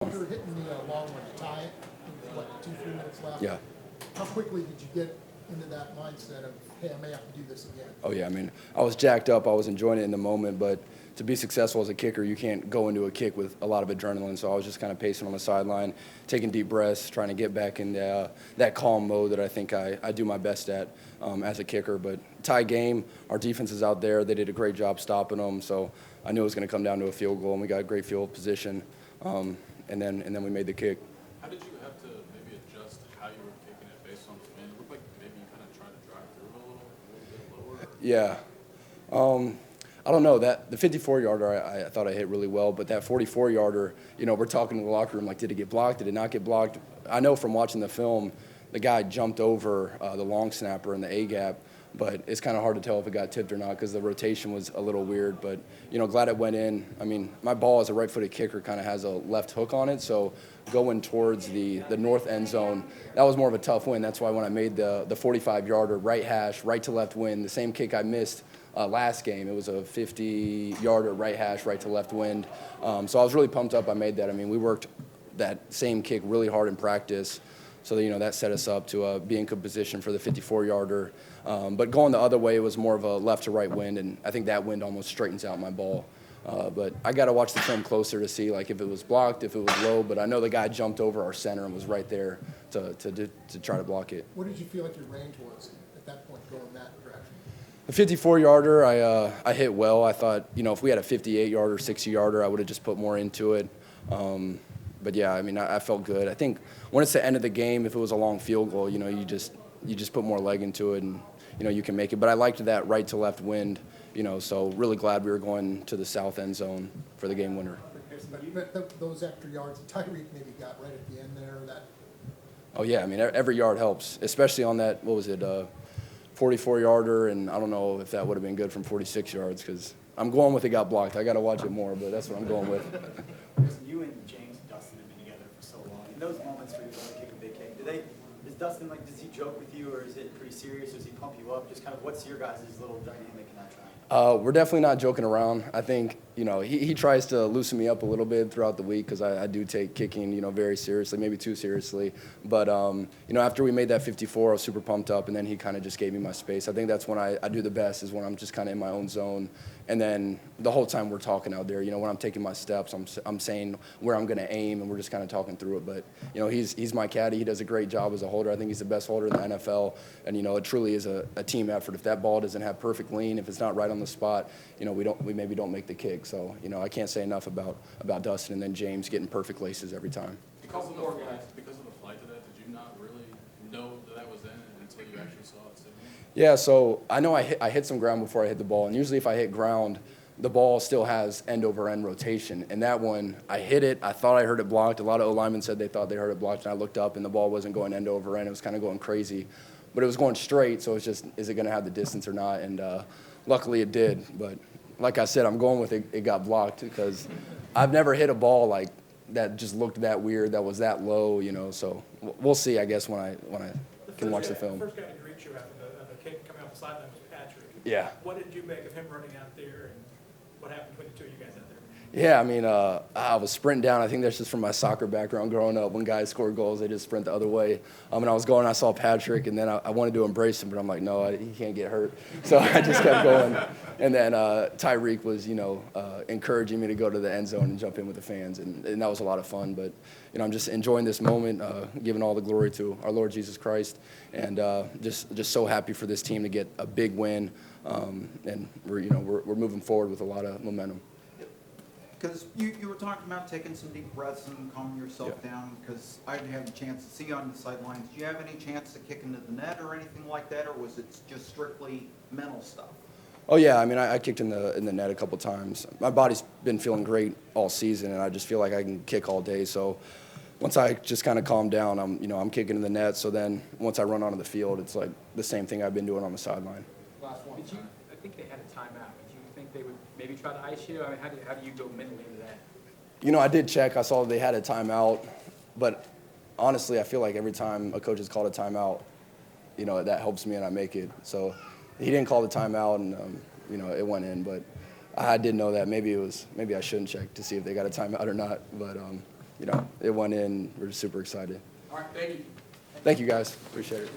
After hitting the long one to tie it, with 3 minutes left. Yeah. How quickly did you get into that mindset of, hey, I may have to do this again? Oh, yeah. I mean, I was jacked up. I was enjoying it in the moment, but to be successful as a kicker, you can't go into a kick with a lot of adrenaline. So I was just kind of pacing on the sideline, taking deep breaths, trying to get back in that calm mode that I think I do my best at as a kicker. But tie game, our defense is out there. They did a great job stopping them. So I knew it was going to come down to a field goal, and we got a great field position. And then we made the kick. How did you have to maybe adjust how you were kicking it based on the wind? It looked like maybe you kind of tried to drive through a little bit lower. Yeah. I don't know. The 54-yarder I thought I hit really well, but that 44-yarder, we're talking in the locker room, like, did it get blocked? Did it not get blocked? I know from watching the film, the guy jumped over the long snapper in the A-gap, but it's kind of hard to tell if it got tipped or not because the rotation was a little weird. But, glad it went in. I mean, my ball as a right-footed kicker kind of has a left hook on it, so going towards the north end zone, that was more of a tough win. That's why when I made the 45-yarder right hash, right to left wind, the same kick I missed last game, it was a 50-yarder right hash, right to left wind. So I was really pumped up I made that. I mean, we worked that same kick really hard in practice. So, that set us up to be in good position for the 54-yarder. But going the other way, it was more of a left to right wind, and I think that wind almost straightens out my ball. But I got to watch the film closer to see, like, if it was blocked, if it was low. But I know the guy jumped over our center and was right there to try to block it. What did you feel like your range was at that point going that direction? The 54-yarder, I hit well. I thought, if we had a 58-yarder, 60-yarder, I would have just put more into it. But yeah, I mean, I felt good. I think when it's the end of the game, if it was a long field goal, you just put more leg into it, and you can make it. But I liked that right to left wind, so really glad we were going to the south end zone for the game winner. But those extra yards, Tyreek maybe got right at the end there. Oh yeah, I mean, every yard helps, especially on that 44-yarder, and I don't know if that would have been good from 46 yards because I'm going with it got blocked. I got to watch it more, but that's what I'm going with. You and James and Dustin have been together for so long. In those moments where you're going to kick a big kick, is Dustin, does he joke with you, or is it pretty serious? Does he pump you up? Just kind of what's your guys' little dynamic in that time? We're definitely not joking around. I think, he tries to loosen me up a little bit throughout the week because I do take kicking, very seriously, maybe too seriously. But, after we made that 54, I was super pumped up, and then he kind of just gave me my space. I think that's when I do the best is when I'm just kind of in my own zone. And then the whole time we're talking out there, when I'm taking my steps, I'm saying where I'm going to aim, and we're just kind of talking through it. But, he's my caddy. He does a great job as a holder. I think he's the best holder in the NFL. And, it truly is a team effort. If that ball doesn't have perfect lean, if it's not right on the spot, we maybe don't make the kick. So, I can't say enough about Dustin and then James getting perfect laces every time. Because of the flight to that, did you not really know that was in until you actually saw it sitting? Yeah, so I know I hit some ground before I hit the ball, and usually if I hit ground, the ball still has end-over-end rotation. And that one, I hit it. I thought I heard it blocked. A lot of O-linemen said they thought they heard it blocked, and I looked up, and the ball wasn't going end-over-end. It was kind of going crazy. But it was going straight, so it's just, is it going to have the distance or not? And luckily it did. But like I said, I'm going with it got blocked because I've never hit a ball like that just looked that weird, that was that low, So we'll see, I guess, when I can watch the film. The first guy to greet you after the kick coming off the sideline was Patrick. Yeah. What did you make of him running out there, and what happened between the two of you guys out there? Yeah, I mean, I was sprinting down. I think that's just from my soccer background growing up. When guys score goals, they just sprint the other way. And I was going, I saw Patrick, and then I wanted to embrace him, but I'm like, no, he can't get hurt. So I just kept going. And then Tyreek was, encouraging me to go to the end zone and jump in with the fans, and that was a lot of fun. But, I'm just enjoying this moment, giving all the glory to our Lord Jesus Christ, and just so happy for this team to get a big win. And we're moving forward with a lot of momentum. Because you were talking about taking some deep breaths and calming yourself down, because I didn't have a chance to see you on the sidelines. Do you have any chance to kick into the net or anything like that, or was it just strictly mental stuff? Oh, yeah. I mean, I kicked in the net a couple times. My body's been feeling great all season, and I just feel like I can kick all day. So once I just kind of calm down, I'm kicking in the net. So then once I run onto the field, it's like the same thing I've been doing on the sideline. Last one. I think they had a timeout. Did you think they would maybe try to ice you? I mean, how do you go mentally into that? I did check. I saw they had a timeout. But honestly, I feel like every time a coach has called a timeout, that helps me and I make it. So he didn't call the timeout, and, it went in. But I did know that maybe I shouldn't check to see if they got a timeout or not. But you know, it went in. We're super excited. All right, thank you. Thank you, guys. Appreciate it.